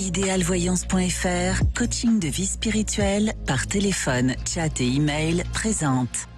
Idealvoyance.fr, coaching de vie spirituelle par téléphone, chat et email présente.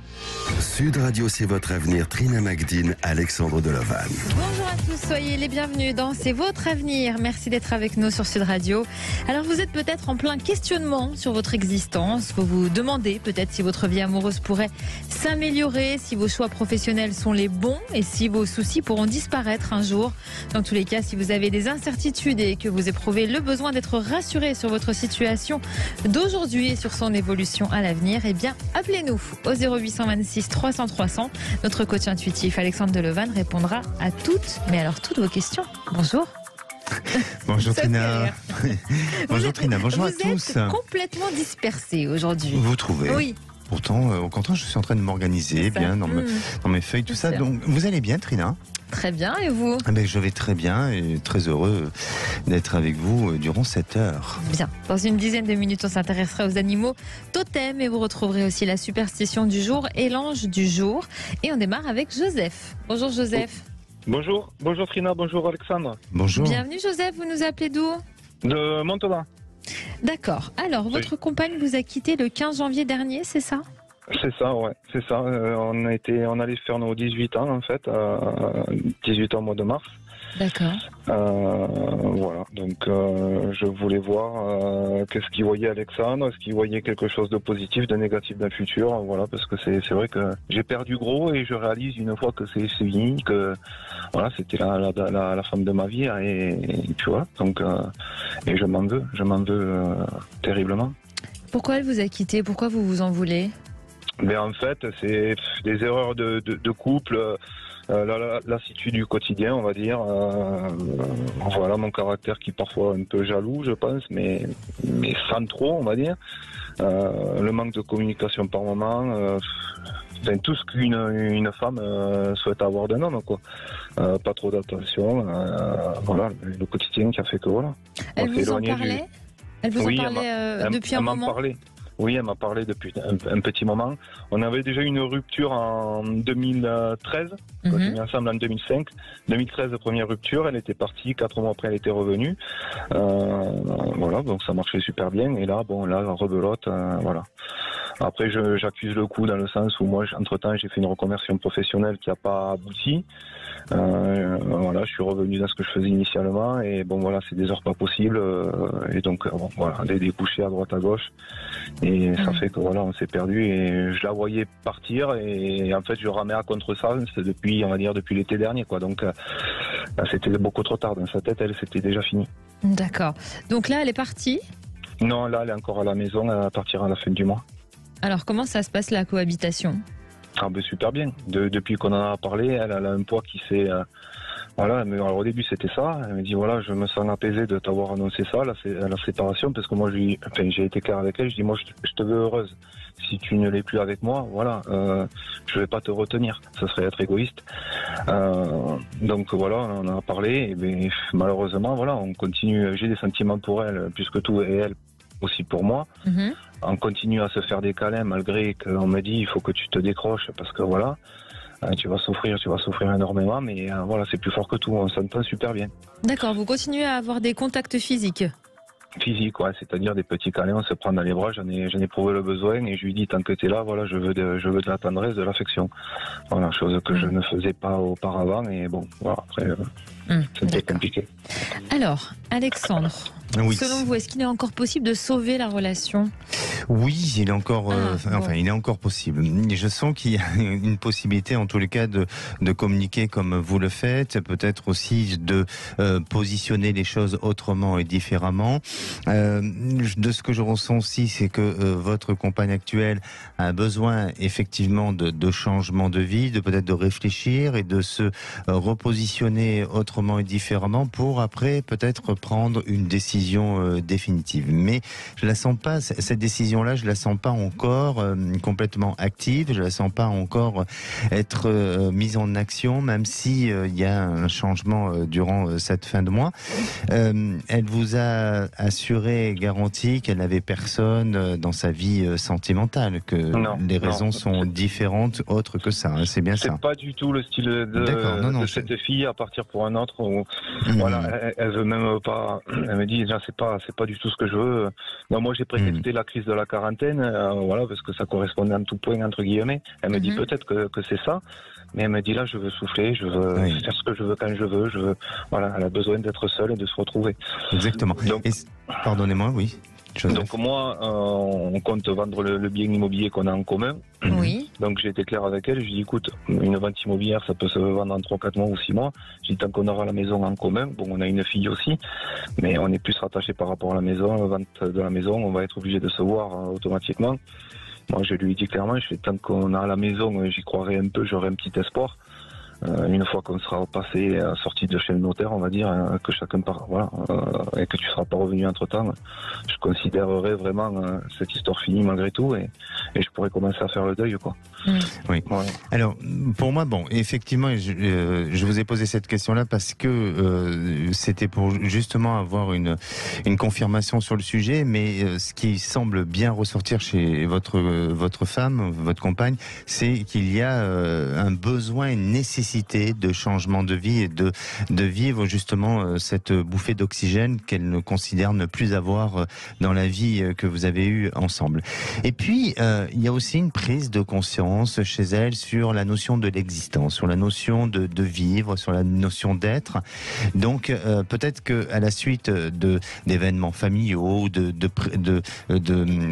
Sud Radio, c'est votre avenir. Trina Magdine, Alexandre Delevanne. Bonjour à tous, soyez les bienvenus dans C'est votre avenir. Merci d'être avec nous sur Sud Radio. Alors vous êtes peut-être en plein questionnement sur votre existence. Vous vous demandez peut-être si votre vie amoureuse pourrait s'améliorer, si vos choix professionnels sont les bons et si vos soucis pourront disparaître un jour. Dans tous les cas, si vous avez des incertitudes et que vous éprouvez le besoin d'être rassuré sur votre situation d'aujourd'hui et sur son évolution à l'avenir, eh bien appelez-nous au 0826 300 300. Notre coach intuitif Alexandre Delevanne répondra à toutes toutes vos questions. Bonjour. Bonjour Trina. Bonjour Trina, bonjour à tous. Vous êtes complètement dispersés aujourd'hui. Vous trouvez? Oui. Pourtant, au contraire, je suis en train de m'organiser bien dans mes feuilles, tout ça. Donc, vous allez bien, Trina? Très bien, et vous? Je vais très bien et très heureux d'être avec vous durant cette heure. Bien. Dans une dizaine de minutes, on s'intéressera aux animaux totems et vous retrouverez aussi la superstition du jour et l'ange du jour. Et on démarre avec Joseph. Bonjour Joseph. Bonjour Trina, bonjour Alexandre. Bonjour. Bienvenue Joseph, vous nous appelez d'où? De Montauban. D'accord. Alors, votre compagne vous a quitté le 15 janvier dernier, c'est ça? C'est ça, ouais, c'est ça. On allait faire nos 18 ans en fait, 18 ans au mois de mars. D'accord. Voilà, donc je voulais voir qu'est-ce qu'il voyait Alexandre, est-ce qu'il voyait quelque chose de positif, de négatif d'un futur, voilà, parce que c'est vrai que j'ai perdu gros et je réalise une fois que c'est fini, que voilà, c'était la femme de ma vie et tu vois, donc et je m'en veux terriblement. Pourquoi elle vous a quitté? Pourquoi vous vous en voulez? Mais en fait, c'est des erreurs de couple, la lassitude du quotidien, on va dire. Voilà, mon caractère qui est parfois un peu jaloux, je pense, mais sans trop, on va dire. Le manque de communication par moment, tout ce qu'une femme souhaite avoir d'un homme, quoi. Pas trop d'attention, voilà, le quotidien qui a fait que voilà. Elle vous en parlait? Elle vous en parlait depuis un moment? Oui, elle m'a parlé depuis un petit moment. On avait déjà eu une rupture en 2013, on s'est mis ensemble en 2005. 2013, première rupture, elle était partie, 4 mois après elle était revenue. Voilà, donc ça marchait super bien. Et là, rebelote, voilà. Après, j'accuse le coup dans le sens où moi, entre-temps, j'ai fait une reconversion professionnelle qui n'a pas abouti. Voilà, je suis revenu dans ce que je faisais initialement et bon voilà, c'est des heures pas possibles et donc voilà, des débouchés à droite à gauche et ça fait que voilà, on s'est perdu et je la voyais partir et en fait je ramais à contre ça, c'est depuis l'été dernier quoi, donc c'était beaucoup trop tard dans sa tête, elle c'était déjà fini. D'accord. Donc là elle est partie? Non, là elle est encore à la maison, elle partira à la fin du mois. Alors comment ça se passe la cohabitation? Super bien. Depuis qu'on en a parlé, elle a un poids qui s'est... voilà, mais alors, au début c'était ça. Elle me dit voilà, je me sens apaisé de t'avoir annoncé ça, la séparation, parce que moi j'ai été clair avec elle, je dis moi je te veux heureuse. Si tu ne l'es plus avec moi, voilà, je vais pas te retenir, ça serait être égoïste. Donc voilà, on en a parlé, et malheureusement voilà, on continue, j'ai des sentiments pour elle, plus que tout, et elle aussi pour moi. On continue à se faire des câlins malgré qu'on me dit il faut que tu te décroches parce que voilà, tu vas souffrir énormément, mais voilà, c'est plus fort que tout, on s'entend super bien. D'accord, vous continuez à avoir des contacts physiques? Physique, ouais, c'est-à-dire des petits câlins, on se prend dans les bras, j'en ai éprouvé le besoin et je lui dis tant que t'es là, voilà, je veux de la tendresse, de l'affection. Voilà, chose que je ne faisais pas auparavant et bon, voilà, après, c'était compliqué. Alors, Alexandre, oui. Selon vous, est-ce qu'il est encore possible de sauver la relation? Oui, il est encore, il est encore possible. Je sens qu'il y a une possibilité, en tous les cas, de communiquer comme vous le faites, peut-être aussi de positionner les choses autrement et différemment. De ce que je ressens aussi, c'est que votre compagne actuelle a besoin effectivement de changement de vie, de peut-être de réfléchir et de se repositionner autrement et différemment pour après peut-être prendre une décision définitive. Mais je la sens pas, cette décision-là, je la sens pas encore complètement active, je la sens pas encore être mise en action, même si il y a un changement durant cette fin de mois. Elle vous a assuré, garanti qu'elle n'avait personne dans sa vie sentimentale, que les raisons sont différentes, autres que ça. Hein, c'est bien ça. C'est pas du tout le style de cette fille à partir pour un autre. Voilà, elle veut même pas. Elle me dit déjà c'est pas du tout ce que je veux. Non, moi j'ai prétexté la crise de la quarantaine, voilà, parce que ça correspondait en tout point entre guillemets. Elle me dit peut-être que c'est ça, mais elle me dit là je veux souffler, je veux faire ce que je veux quand je veux, voilà, elle a besoin d'être seule et de se retrouver. Exactement. Donc, pardonnez-moi, oui. Donc moi, on compte vendre le bien immobilier qu'on a en commun. Oui. Donc j'ai été clair avec elle, je lui ai dit écoute, une vente immobilière ça peut se vendre en 3-4 mois ou 6 mois. Je dis tant qu'on aura la maison en commun, bon on a une fille aussi, mais on est plus rattaché par rapport à la maison, la vente de la maison, on va être obligé de se voir automatiquement. Moi je lui ai dit clairement, je fais tant qu'on a la maison, j'y croirai un peu, j'aurai un petit espoir. Une fois qu'on sera passé, sorti de chez le notaire, on va dire, que chacun part, voilà, et que tu seras pas revenu entre temps, je considérerais vraiment cette histoire finie malgré tout, et je pourrais commencer à faire le deuil, quoi. Oui. Ouais. Alors, pour moi, bon, effectivement, je vous ai posé cette question-là parce que c'était pour justement avoir une confirmation sur le sujet, mais ce qui semble bien ressortir chez votre femme, votre compagne, c'est qu'il y a un besoin, une nécessité de changement de vie et de vivre justement cette bouffée d'oxygène qu'elle ne considère ne plus avoir dans la vie que vous avez eue ensemble. Et puis, il y a aussi une prise de conscience chez elle sur la notion de l'existence, sur la notion de vivre, sur la notion d'être. Donc, peut-être qu'à la suite d'événements familiaux, de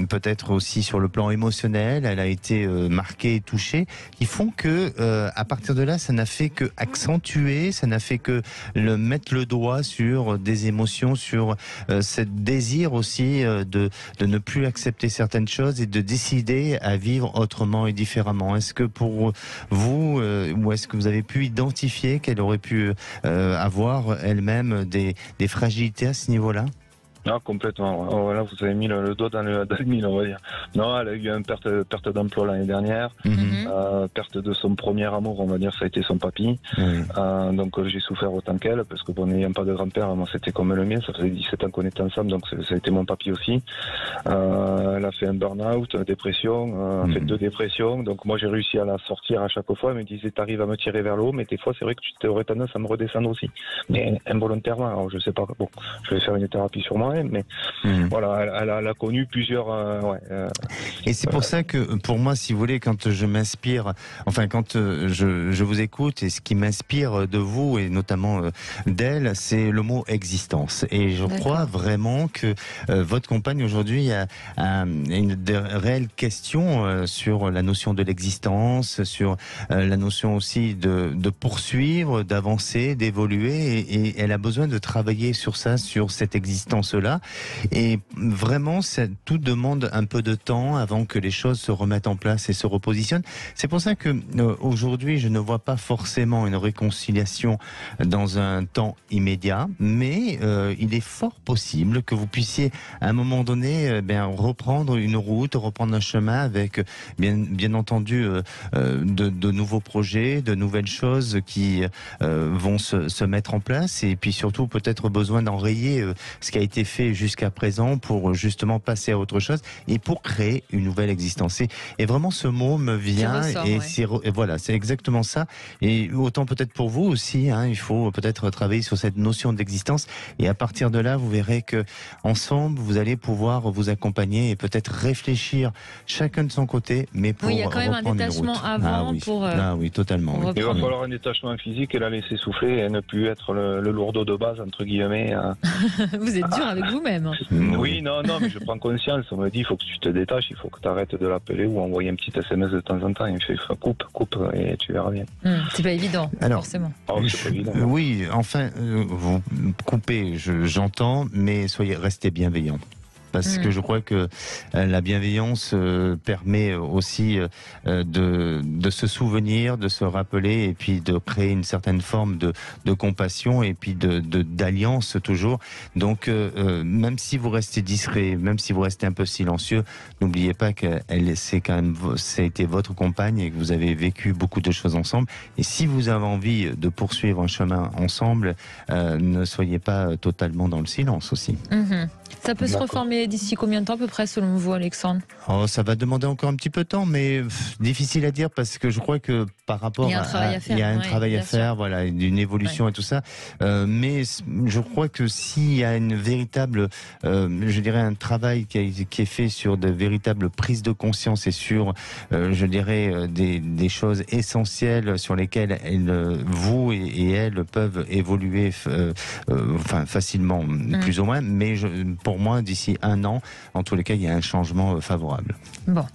peut-être aussi sur le plan émotionnel, elle a été marquée et touchée, qui font que, à partir de là, ça n'a fait que accentuer, ça n'a fait que mettre le doigt sur des émotions, sur ce désir aussi de ne plus accepter certaines choses et de décider à vivre autrement et différemment. Est-ce que pour vous, ou est-ce que vous avez pu identifier qu'elle aurait pu avoir elle-même des fragilités à ce niveau-là ? Ah, complètement. Oh, là, vous avez mis le doigt dans le mille, on va dire. Non, elle a eu une perte d'emploi l'année dernière, perte de son premier amour, on va dire, ça a été son papy. Donc j'ai souffert autant qu'elle, parce que bon, n'ayant pas de grand-père, moi c'était comme le mien, ça faisait 17 ans qu'on était ensemble, donc ça a été mon papy aussi. Elle a fait un burn-out, dépression, fait 2 dépressions, donc moi j'ai réussi à la sortir à chaque fois. Elle me disait t'arrives à me tirer vers le haut, mais des fois c'est vrai que tu aurais tendance à me redescendre aussi, mais involontairement. Alors je sais pas, bon, je vais faire une thérapie sur moi. Mais voilà, elle a connu plusieurs. Et c'est pour ça que, pour moi, si vous voulez, quand je m'inspire, enfin, quand je vous écoute, et ce qui m'inspire de vous, et notamment d'elle, c'est le mot existence. Et je crois vraiment que votre compagne aujourd'hui a une réelle question sur la notion de l'existence, sur la notion aussi de poursuivre, d'avancer, d'évoluer, et elle a besoin de travailler sur ça, sur cette existence-là. Et vraiment, tout demande un peu de temps avant que les choses se remettent en place et se repositionnent. C'est pour ça que aujourd'hui, je ne vois pas forcément une réconciliation dans un temps immédiat, mais il est fort possible que vous puissiez, à un moment donné, reprendre une route, reprendre un chemin avec, bien entendu, de nouveaux projets, de nouvelles choses qui vont se mettre en place, et puis surtout peut-être besoin d'enrayer ce qui a été fait jusqu'à présent pour justement passer à autre chose et pour créer une nouvelle existence. Et vraiment ce mot me vient et voilà, c'est exactement ça. Et autant peut-être pour vous aussi, il faut peut-être travailler sur cette notion d'existence, et à partir de là, vous verrez que ensemble, vous allez pouvoir vous accompagner et peut-être réfléchir chacun de son côté, mais pour il y a quand même un détachement avant pour. Oui, totalement. Il va falloir un détachement physique et la laisser souffler et ne plus être le lourdeau de base entre guillemets. Vous êtes dur avec vous-même. Oui, non, mais je prends conscience. On me dit, il faut que tu te détaches, il faut que tu arrêtes de l'appeler ou envoyer un petit SMS de temps en temps. Il fait, coupe, et tu verras bien. C'est pas évident, forcément. C'est pas évident. Oui, enfin, vous coupez, j'entends, mais restez bienveillant. Parce que je crois que la bienveillance permet aussi de se souvenir, de se rappeler, et puis de créer une certaine forme de compassion et puis d'alliance toujours. Donc même si vous restez discret, même si vous restez un peu silencieux, n'oubliez pas que ça a été votre compagne et que vous avez vécu beaucoup de choses ensemble. Et si vous avez envie de poursuivre un chemin ensemble, ne soyez pas totalement dans le silence aussi. Ça peut se D'accord. reformer d'ici combien de temps à peu près selon vous, Alexandre? Oh, ça va demander encore un petit peu de temps, mais difficile à dire parce que je crois que par rapport Il y a un travail à faire, il y a un ouais, travail à bien sûr. faire, voilà, une évolution et tout ça. Mais je crois que s'il y a une véritable, je dirais, un travail qui est fait sur de véritables prises de conscience et sur, je dirais, des choses essentielles sur lesquelles vous et elles peuvent évoluer, enfin facilement, plus ou moins. Mais pour moi, d'ici 1 an, en tous les cas, il y a un changement favorable. Bon,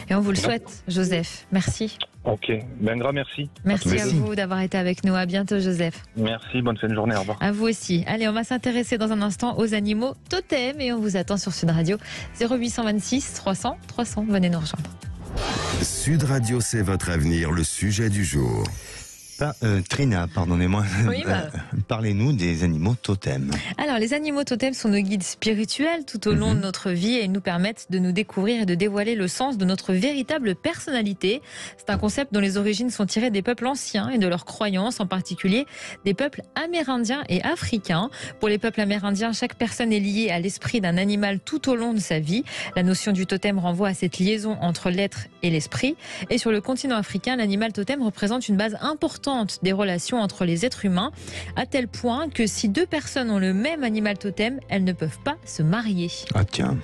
et on vous le souhaite, Joseph. Merci. Ok, ben un grand merci. Merci à Merci. vous d'avoir été avec nous. À bientôt, Joseph. Merci, bonne fin de journée, au revoir. À vous aussi. Allez, on va s'intéresser dans un instant aux animaux totems et on vous attend sur Sud Radio 0826 300 300. Venez nous rejoindre. Sud Radio, c'est votre avenir, le sujet du jour. Trina, pardonnez-moi. Oui, Parlez-nous des animaux totems. Alors, les animaux totems sont nos guides spirituels tout au long de notre vie et ils nous permettent de nous découvrir et de dévoiler le sens de notre véritable personnalité. C'est un concept dont les origines sont tirées des peuples anciens et de leurs croyances, en particulier des peuples amérindiens et africains. Pour les peuples amérindiens, chaque personne est liée à l'esprit d'un animal tout au long de sa vie. La notion du totem renvoie à cette liaison entre l'être et l'esprit. Et sur le continent africain, l'animal totem représente une base importante des relations entre les êtres humains, à tel point que si 2 personnes ont le même animal totem, elles ne peuvent pas se marier. Ah tiens.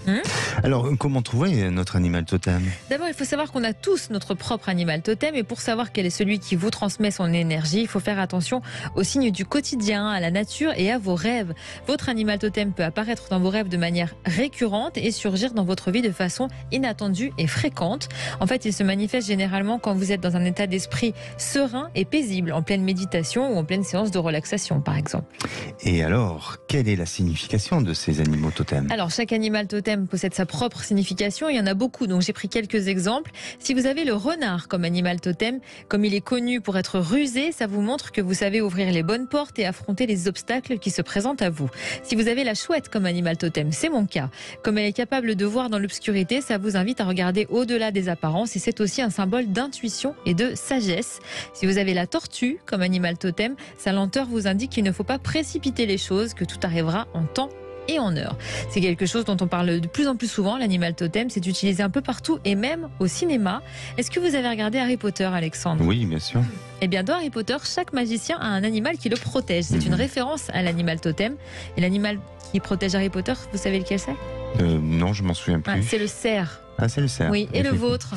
Alors, comment trouver notre animal totem? D'abord, il faut savoir qu'on a tous notre propre animal totem et pour savoir quel est celui qui vous transmet son énergie, il faut faire attention aux signes du quotidien, à la nature et à vos rêves. Votre animal totem peut apparaître dans vos rêves de manière récurrente et surgir dans votre vie de façon inattendue et fréquente. En fait, il se manifeste généralement quand vous êtes dans un état d'esprit serein et paisible, en pleine méditation ou en pleine séance de relaxation, par exemple. Et alors, quelle est la signification de ces animaux totems? Alors, chaque animal totem possède sa propre signification. Il y en a beaucoup, donc j'ai pris quelques exemples. Si vous avez le renard comme animal totem, comme il est connu pour être rusé, ça vous montre que vous savez ouvrir les bonnes portes et affronter les obstacles qui se présentent à vous. Si vous avez la chouette comme animal totem, c'est mon cas. Comme elle est capable de voir dans l'obscurité, ça vous invite à regarder au-delà des apparences et c'est aussi un symbole d'intuition et de sagesse. Si vous avez la tortue comme animal totem, sa lenteur vous indique qu'il ne faut pas précipiter les choses, que tout arrivera en temps et en heure. C'est quelque chose dont on parle de plus en plus souvent, l'animal totem, c'est utilisé un peu partout et même au cinéma. Est-ce que vous avez regardé Harry Potter, Alexandre? Oui, bien sûr. Eh bien, dans Harry Potter, chaque magicien a un animal qui le protège. C'est une référence à l'animal totem. Et l'animal qui protège Harry Potter, vous savez lequel c'est? Non, je m'en souviens plus. C'est le cerf. Ah, c'est le cerf. Oui, et le vôtre?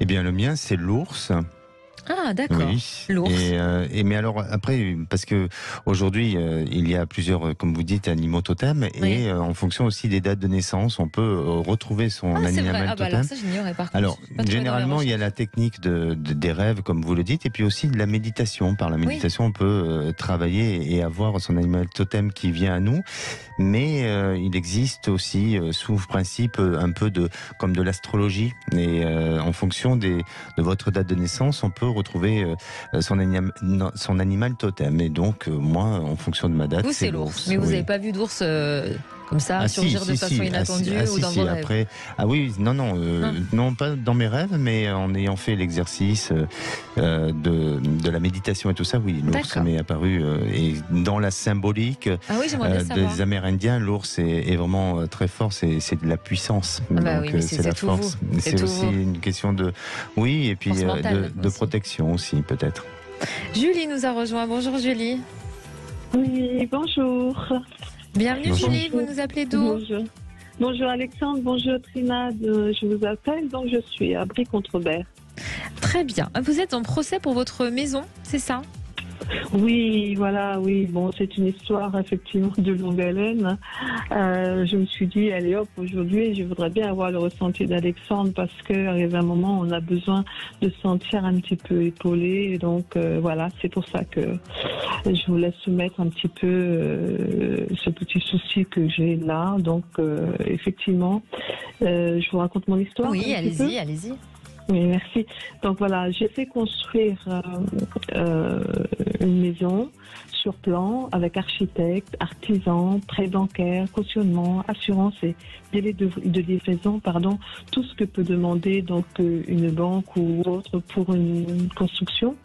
Eh bien, le mien, c'est l'ours. Ah, d'accord. Oui. L'ours. Mais alors après, parce que aujourd'hui, il y a plusieurs, comme vous dites, animaux totems, Oui. et en fonction aussi des dates de naissance, on peut retrouver son Ah, c'est vrai. animal Ah, bah totem. alors ça, j'ignorais par contre. Alors, Pas trouvé dans les généralement, il y a la technique des rêves, comme vous le dites, et puis aussi de la méditation. Par la méditation, on peut travailler et avoir son animal totem qui vient à nous. Mais il existe aussi, sous principe, un peu comme de l'astrologie. Et en fonction de votre date de naissance, on peut retrouver son animal totem. Et donc, moi, en fonction de ma date, Vous, c'est l'ours. Mais vous oui. n'avez pas vu d'ours comme ça, surgir de façon inattendue ou dans vos rêves? Après, non, pas dans mes rêves, mais en ayant fait l'exercice de la méditation et tout ça, oui, l'ours D'accord. m'est apparu. Et dans la symbolique Ah oui, j'aimerais bien savoir. des Amérindiens, l'ours est vraiment très fort, c'est de la puissance. Ah bah oui, Donc mais c'est c'est la tout force. vous. C'est C'est tout aussi vous. une question de... Oui, et puis Force mentale de aussi. protection aussi, peut-être. Julie nous a rejoint. Bonjour Julie. Oui, bonjour. Bienvenue Bonjour. Julie, vous nous appelez d'où? Bonjour. Bonjour Alexandre, bonjour Trina, je vous appelle, donc je suis à Brie-Contrebert. Très bien. Vous êtes en procès pour votre maison, c'est ça? Oui, voilà, oui, bon, c'est une histoire effectivement de longue haleine. Je me suis dit, allez hop, aujourd'hui, je voudrais bien avoir le ressenti d'Alexandre parce qu'arrive un moment, on a besoin de se sentir un petit peu épaulé. Et donc, voilà, c'est pour ça que je voulais soumettre un petit peu ce petit souci que j'ai là. Donc, effectivement, je vous raconte mon histoire. Oui, un petit peu. allez-y. Oui, merci. Donc voilà, j'ai fait construire une maison sur plan avec architecte, artisan, prêt bancaire, cautionnement, assurance et délai de livraison, tout ce que peut demander donc une banque ou autre pour une construction.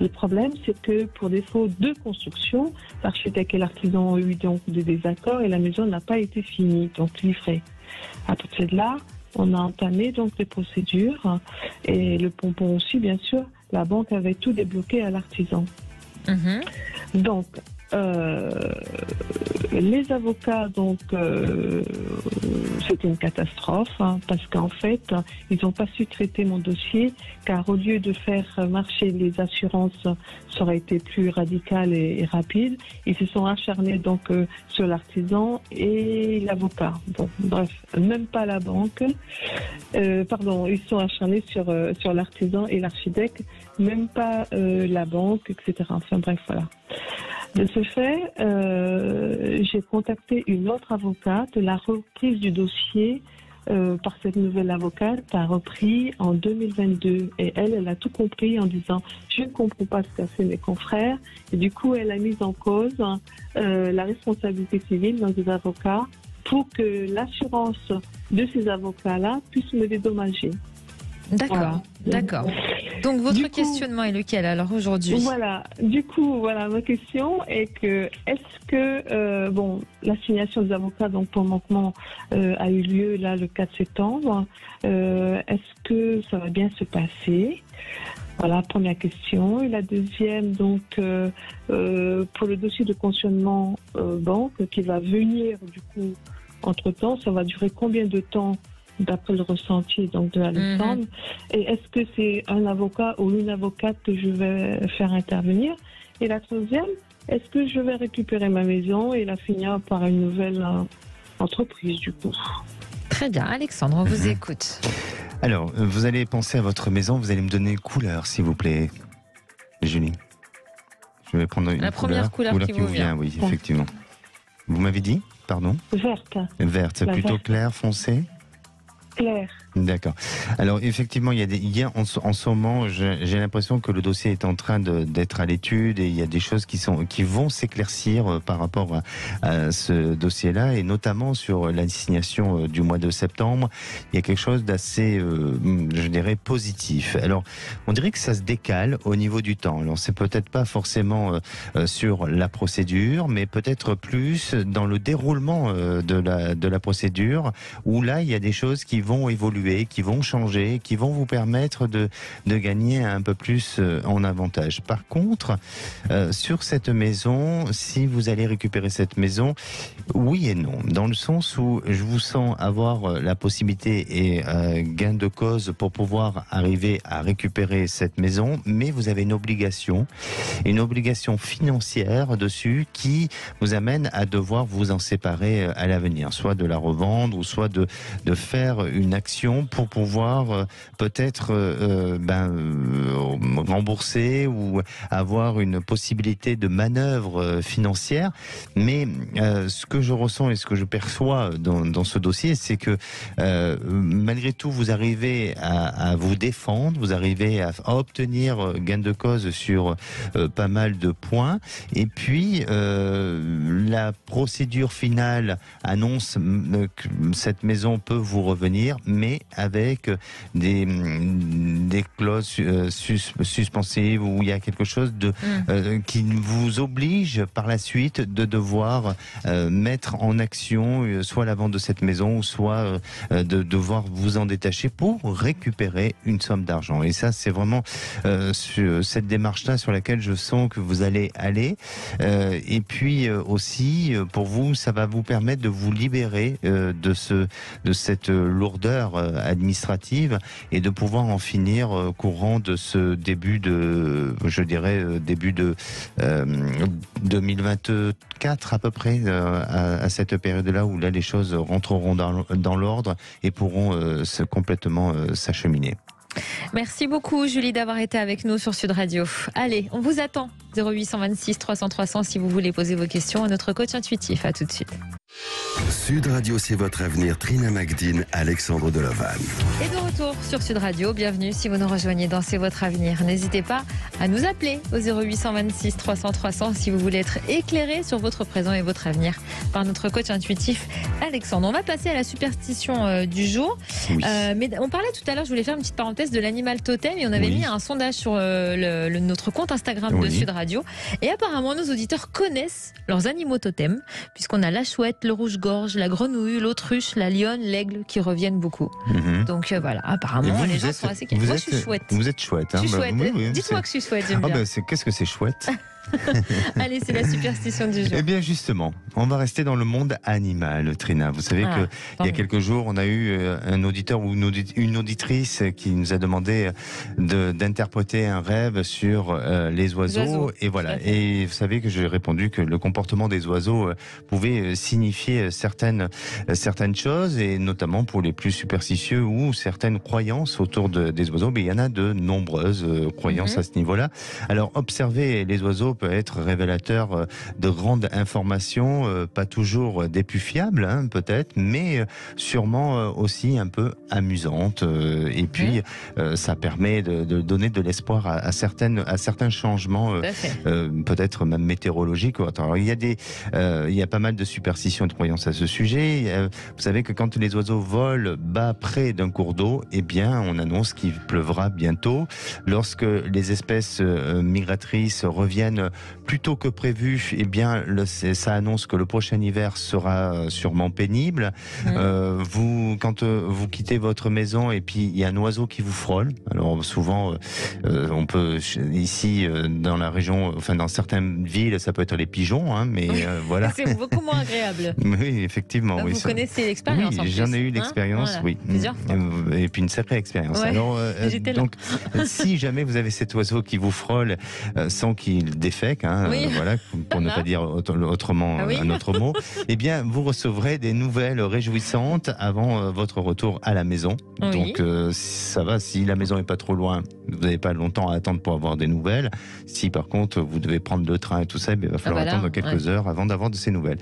Le problème, c'est que pour défaut de construction, l'architecte et l'artisan ont eu donc des désaccords et la maison n'a pas été finie, donc livrée. À partir de là, on a entamé donc les procédures et le pompon aussi, bien sûr. La banque avait tout débloqué à l'artisan. Donc, les avocats, donc, c'était une catastrophe parce qu'en fait, ils n'ont pas su traiter mon dossier car au lieu de faire marcher les assurances, ça aurait été plus radical et rapide. Ils se sont acharnés donc sur l'artisan et l'avocat. Bon, bref, même pas la banque. Ils se sont acharnés sur l'artisan et l'architecte, même pas la banque, etc. Enfin bref, voilà. De ce fait, j'ai contacté une autre avocate. La reprise du dossier par cette nouvelle avocate a repris en 2022. Et elle a tout compris en disant « Je ne comprends pas ce qu'a fait mes confrères ». Et du coup, elle a mis en cause la responsabilité civile dans des avocats pour que l'assurance de ces avocats-là puisse me dédommager. D'accord, voilà. D'accord. Donc votre questionnement est lequel alors aujourd'hui? Voilà, du coup, voilà, ma question est que est-ce que l'assignation des avocats donc pour manquement a eu lieu là le 4 septembre. Est-ce que ça va bien se passer? Voilà, première question. Et la deuxième, donc, pour le dossier de cautionnement banque qui va venir du coup entre-temps, ça va durer combien de temps d'après le ressenti donc, de Alexandre? Et est-ce que c'est un avocat ou une avocate que je vais faire intervenir? Et la troisième, est-ce que je vais récupérer ma maison et la finir par une nouvelle entreprise du coup? Très bien, Alexandre, on vous écoute. Alors, vous allez penser à votre maison, vous allez me donner une couleur, s'il vous plaît, Julie. Je vais prendre une la première couleur qui vous vient. Oui, effectivement. Vous m'avez dit, pardon? Verte. Verte, plutôt verte. clair, foncé? Clair. D'accord. Alors effectivement, il y a en ce moment, j'ai l'impression que le dossier est en train d'être à l'étude et il y a des choses qui vont s'éclaircir par rapport à ce dossier-là et notamment sur l'assignation du mois de septembre. Il y a quelque chose d'assez, je dirais, positif. Alors, on dirait que ça se décale au niveau du temps. Alors, c'est peut-être pas forcément sur la procédure, mais peut-être plus dans le déroulement de la procédure où là, il y a des choses qui vont évoluer, qui vont changer, qui vont vous permettre de gagner un peu plus en avantage. Par contre, sur cette maison, si vous allez récupérer cette maison, oui et non, dans le sens où je vous sens avoir la possibilité et gain de cause pour pouvoir arriver à récupérer cette maison, mais vous avez une obligation financière dessus qui vous amène à devoir vous en séparer à l'avenir, soit de la revendre ou soit de faire une action pour pouvoir peut-être rembourser ou avoir une possibilité de manœuvre financière. Mais ce que je ressens et ce que je perçois dans ce dossier, c'est que malgré tout, vous arrivez à vous défendre, vous arrivez à obtenir gain de cause sur pas mal de points. Et puis, la procédure finale annonce que cette maison peut vous revenir, mais avec des clauses suspensives où il y a quelque chose qui vous oblige par la suite de devoir mettre en action soit la vente de cette maison ou soit de devoir vous en détacher pour récupérer une somme d'argent. Et ça, c'est vraiment cette démarche-là sur laquelle je sens que vous allez aller. Et puis aussi, pour vous, ça va vous permettre de vous libérer de cette lourdeur administrative et de pouvoir en finir courant de ce début de 2024 à peu près, à cette période-là où là les choses rentreront dans l'ordre et pourront complètement s'acheminer. Merci beaucoup Julie d'avoir été avec nous sur Sud Radio. Allez, on vous attend 0826 300 300 si vous voulez poser vos questions à notre coach intuitif. À tout de suite. Sud Radio, c'est votre avenir. Trina Magdine, Alexandre Delovan. Et de retour sur Sud Radio, bienvenue si vous nous rejoignez dans C'est votre avenir. N'hésitez pas à nous appeler au 0826 300 300 si vous voulez être éclairé sur votre présent et votre avenir par notre coach intuitif Alexandre. On va passer à la superstition du jour. Oui. Mais on parlait tout à l'heure, je voulais faire une petite parenthèse de l'animal totem et on avait mis un sondage sur notre compte Instagram de Sud Radio. Et apparemment, nos auditeurs connaissent leurs animaux totems puisqu'on a la chouette, le rouge-gorge, la grenouille, l'autruche, la lionne, l'aigle qui reviennent beaucoup. Donc voilà, apparemment les gens sont assez calmes. Moi je suis chouette. Vous êtes chouette. Je suis chouette. Dites-moi que je suis chouette, j'aime bien. Qu'est-ce que c'est chouette. Allez, c'est la superstition du jour. Eh bien justement, on va rester dans le monde animal, Trina. Vous savez qu'il y a quelques jours, on a eu un auditeur ou une auditrice qui nous a demandé d'interpréter un rêve sur les oiseaux. Et voilà. Et vous savez que j'ai répondu que le comportement des oiseaux pouvait signifier certaines choses, et notamment pour les plus superstitieux ou certaines croyances autour des oiseaux. Mais il y en a de nombreuses croyances à ce niveau-là. Alors, observer les oiseaux peut être révélateur de grandes informations, pas toujours des plus fiables, hein, peut-être, mais sûrement aussi un peu amusantes. Et puis, ça permet de donner de l'espoir à certains changements, peut-être même météorologiques. Alors, il y a pas mal de superstitions et de croyances à ce sujet. Vous savez que quand les oiseaux volent bas près d'un cours d'eau, eh bien, on annonce qu'il pleuvra bientôt. Lorsque les espèces migratrices reviennent plus tôt que prévu, eh bien, ça annonce que le prochain hiver sera sûrement pénible. Quand vous quittez votre maison et puis il y a un oiseau qui vous frôle, alors souvent, on peut, ici, dans la région, enfin dans certaines villes, ça peut être les pigeons, hein, mais voilà. C'est beaucoup moins agréable. Oui, effectivement. Donc, vous connaissez l'expérience, oui, j'en ai eu l'expérience, oui. Plusieurs fois. Et puis une sacrée expérience. Ouais, alors, donc, si jamais vous avez cet oiseau qui vous frôle sans qu'il défèque, hein, voilà, pour ne pas dire autrement un autre mot, eh bien, vous recevrez des nouvelles réjouissantes avant votre retour à la maison. Donc, ça va, si la maison n'est pas trop loin, vous n'avez pas longtemps à attendre pour avoir des nouvelles. Si par contre, vous devez prendre le train et tout ça, il va falloir attendre quelques heures avant d'avoir de ces nouvelles.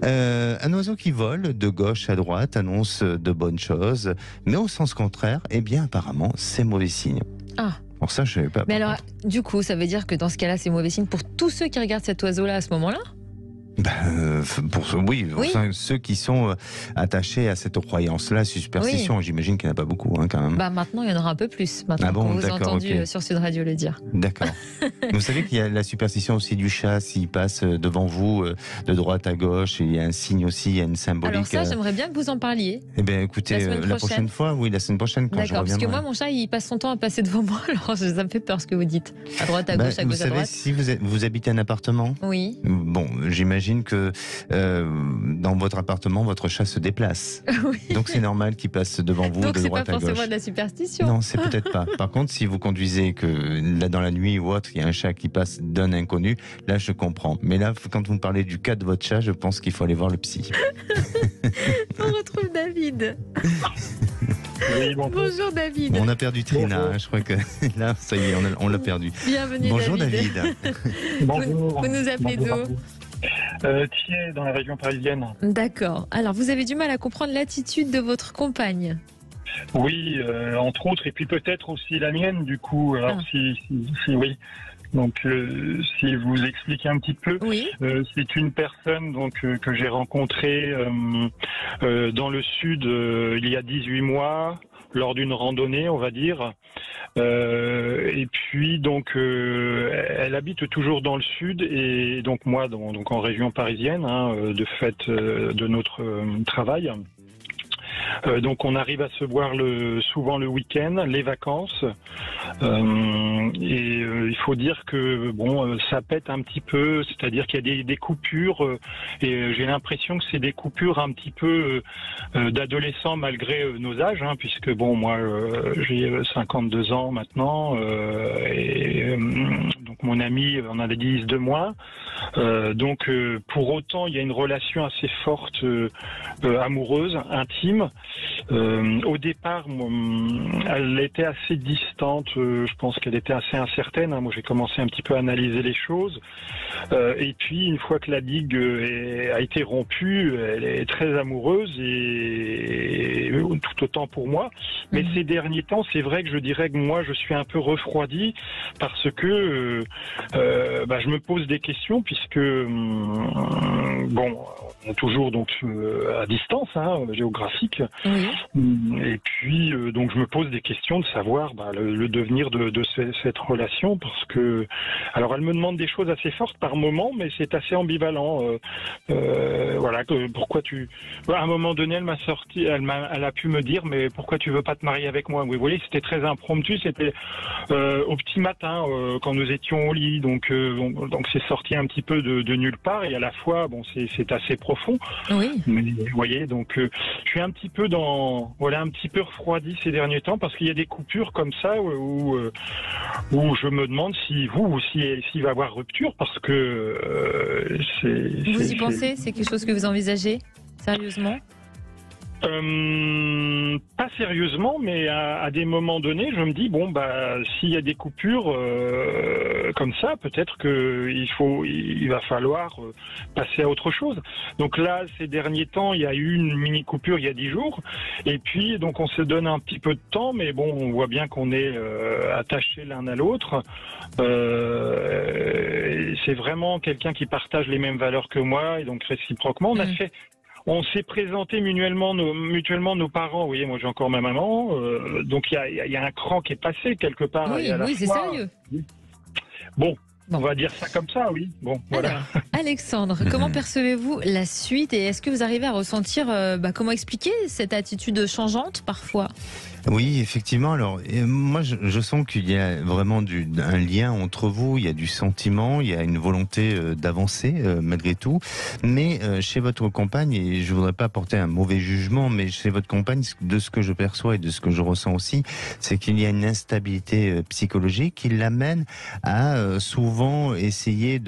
Un oiseau qui vole de gauche à droite annonce de bonnes choses, mais au sens contraire, eh bien, apparemment, c'est mauvais signe. Alors ça, je savais pas. Mais alors, du coup, ça veut dire que dans ce cas-là, c'est mauvais signe pour tous ceux qui regardent cet oiseau-là à ce moment-là ? Enfin, ceux qui sont attachés à cette croyance-là, superstition, j'imagine qu'il n'y en a pas beaucoup, hein, quand même. Maintenant, il y en aura un peu plus, maintenant qu'on vous a entendu sur Sud Radio le dire. D'accord. Vous savez qu'il y a la superstition aussi du chat, s'il passe devant vous, de droite à gauche, il y a un signe aussi, il y a une symbolique. Alors ça, j'aimerais bien que vous en parliez. Eh bien, écoutez, la prochaine fois, la semaine prochaine, quand je reviendrai. Parce que moi, mon chat, il passe son temps à passer devant moi, alors ça me fait peur ce que vous dites. À droite, à gauche, à gauche, à droite. Si vous habitez un appartement, bon, j'imagine que dans votre appartement, votre chat se déplace. Donc c'est normal qu'il passe devant vous, de droite à gauche. Donc c'est pas forcément de la superstition. Non, c'est peut-être pas. Par contre, si vous conduisez, que là dans la nuit ou autre, il y a un chat qui passe d'un inconnu, là je comprends. Mais là, quand vous me parlez du cas de votre chat, je pense qu'il faut aller voir le psy. On retrouve David. Oui, bonjour David. On a perdu Trina, je crois que là, ça y est, on l'a perdu. Bienvenue bonjour David. Bonjour. Vous nous appelez d'où ? Thiers, dans la région parisienne. D'accord. Alors, vous avez du mal à comprendre l'attitude de votre compagne ? Oui, entre autres, et puis peut-être aussi la mienne, du coup. Alors, si oui. Donc, si vous expliquez un petit peu, c'est une personne que j'ai rencontrée dans le sud il y a 18 mois, lors d'une randonnée, on va dire. Et puis donc elle habite toujours dans le sud et donc moi donc en région parisienne, hein, de fait de notre travail. Donc on arrive à se voir souvent le week-end, les vacances, et il faut dire que ça pète un petit peu, c'est-à-dire qu'il y a des coupures, et j'ai l'impression que c'est des coupures un petit peu d'adolescents malgré nos âges, hein, puisque moi j'ai 52 ans maintenant, et donc mon ami en a 10 de moins. Donc pour autant il y a une relation assez forte, amoureuse, intime, Au départ, elle était assez distante. Je pense qu'elle était assez incertaine. Moi, j'ai commencé un petit peu à analyser les choses. Et puis, une fois que la digue a été rompue, elle est très amoureuse et tout autant pour moi. Mais ces derniers temps, c'est vrai que je dirais que moi, je suis un peu refroidi parce que je me pose des questions puisque on est toujours donc à distance géographique. Oui. Et puis donc je me pose des questions de savoir le devenir de cette relation parce que alors elle me demande des choses assez fortes par moment, mais c'est assez ambivalent. Pourquoi à un moment donné, elle a pu me dire mais pourquoi tu veux pas te marier avec moi? Vous voyez, c'était très impromptu, c'était au petit matin quand nous étions au lit, donc c'est sorti un petit peu de nulle part et à la fois c'est assez profond. Oui. Mais vous voyez, donc je suis un petit peu un petit peu refroidi ces derniers temps parce qu'il y a des coupures comme ça où je me demande s'il va y avoir rupture parce que Vous y pensez? C'est quelque chose que vous envisagez sérieusement? Pas sérieusement, mais à des moments donnés, je me dis s'il y a des coupures comme ça, peut-être il va falloir passer à autre chose. Donc là, ces derniers temps, il y a eu une mini coupure il y a 10 jours, et puis donc on se donne un petit peu de temps, mais on voit bien qu'on est attachés l'un à l'autre. C'est vraiment quelqu'un qui partage les mêmes valeurs que moi, et donc réciproquement, on s'est présenté mutuellement nos parents. Vous voyez, moi j'ai encore ma maman. Donc il y a un cran qui est passé quelque part. Oui, c'est sérieux. Bon, on va dire ça comme ça, oui. Bon, voilà. Alors, Alexandre, comment percevez-vous la suite et est-ce que vous arrivez à ressentir, comment expliquer cette attitude changeante parfois ? Oui, effectivement. Alors, moi, je sens qu'il y a vraiment un lien entre vous. Il y a du sentiment, il y a une volonté d'avancer malgré tout. Mais chez votre compagne, et je voudrais pas porter un mauvais jugement, mais chez votre compagne, de ce que je perçois et de ce que je ressens aussi, c'est qu'il y a une instabilité psychologique qui l'amène à souvent essayer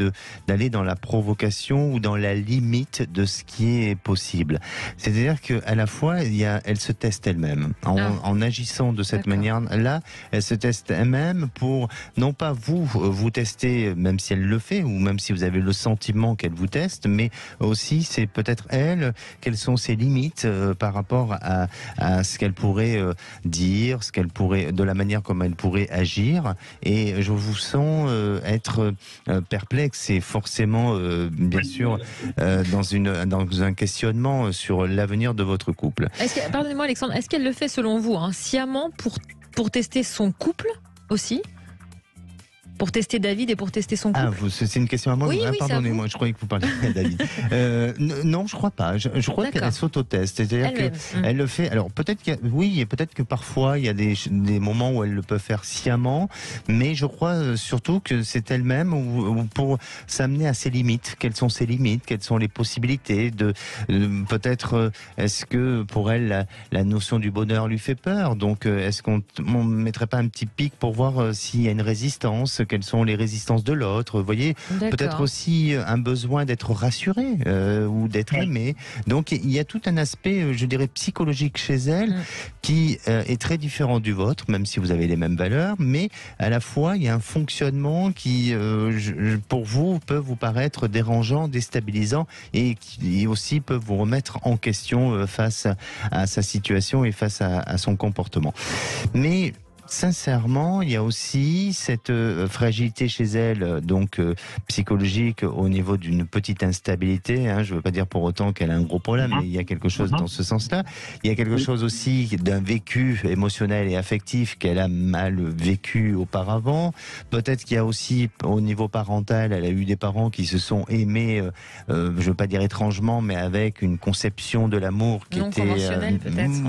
d'aller dans la provocation ou dans la limite de ce qui est possible. C'est-à-dire qu'à la fois, elle se teste elle-même en agissant de cette manière-là, elle se teste elle-même pour, non pas vous tester, même si elle le fait, ou même si vous avez le sentiment qu'elle vous teste, mais aussi c'est peut-être elle, quelles sont ses limites par rapport à ce qu'elle pourrait dire, de la manière comme elle pourrait agir. Et je vous sens être perplexe et forcément, bien sûr, dans un questionnement sur l'avenir de votre couple. Pardonnez-moi Alexandre, est-ce qu'elle le fait selon vous sciemment pour tester son couple aussi ? Pour tester David et pour tester son couple. C'est une question à moi. Oui, pardonnez-moi, je croyais que vous parliez à David. Non, je crois pas. Je crois qu'elle s'auto-teste. C'est-à-dire qu'elle le fait. Alors peut-être peut-être que parfois il y a des moments où elle le peut faire sciemment, mais je crois surtout que c'est elle-même pour s'amener à ses limites. Quelles sont ses limites ? Quelles sont les possibilités de peut-être est-ce que pour elle la notion du bonheur lui fait peur ? Donc est-ce qu'on mettrait pas un petit pic pour voir s'il y a une résistance ? Quelles sont les résistances de l'autre, vous voyez, peut-être aussi un besoin d'être rassuré ou d'être aimé. Donc il y a tout un aspect, je dirais, psychologique chez elle qui est très différent du vôtre, même si vous avez les mêmes valeurs, mais à la fois il y a un fonctionnement qui, pour vous, peut vous paraître dérangeant, déstabilisant et qui aussi peut vous remettre en question face à sa situation et face à son comportement. Mais sincèrement, il y a aussi cette fragilité chez elle, donc psychologique, au niveau d'une petite instabilité. Je ne veux pas dire pour autant qu'elle a un gros problème, mais il y a quelque chose dans ce sens-là. Il y a quelque chose aussi d'un vécu émotionnel et affectif qu'elle a mal vécu auparavant. Peut-être qu'il y a aussi, au niveau parental, elle a eu des parents qui se sont aimés, je ne veux pas dire étrangement, mais avec une conception de l'amour qui non était conventionnelle, peut-être.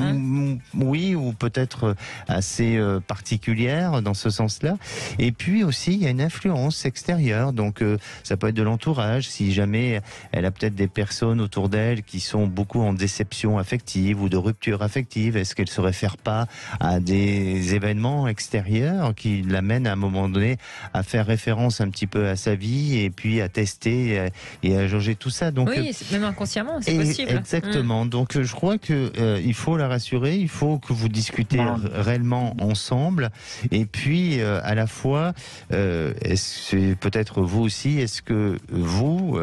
Oui, ou peut-être assez particulière dans ce sens-là. Et puis aussi, il y a une influence extérieure. Donc, ça peut être de l'entourage. Si jamais elle a peut-être des personnes autour d'elle qui sont beaucoup en déception affective ou de rupture affective, est-ce qu'elle se réfère pas à des événements extérieurs qui l'amènent à un moment donné à faire référence un petit peu à sa vie et puis à tester et à jauger tout ça. Donc, oui, même inconsciemment, c'est possible. Exactement. Donc, je crois que il faut la rassurer, il faut que vous discutez réellement ensemble. Et puis, à la fois, c'est peut-être vous aussi, est-ce que vous,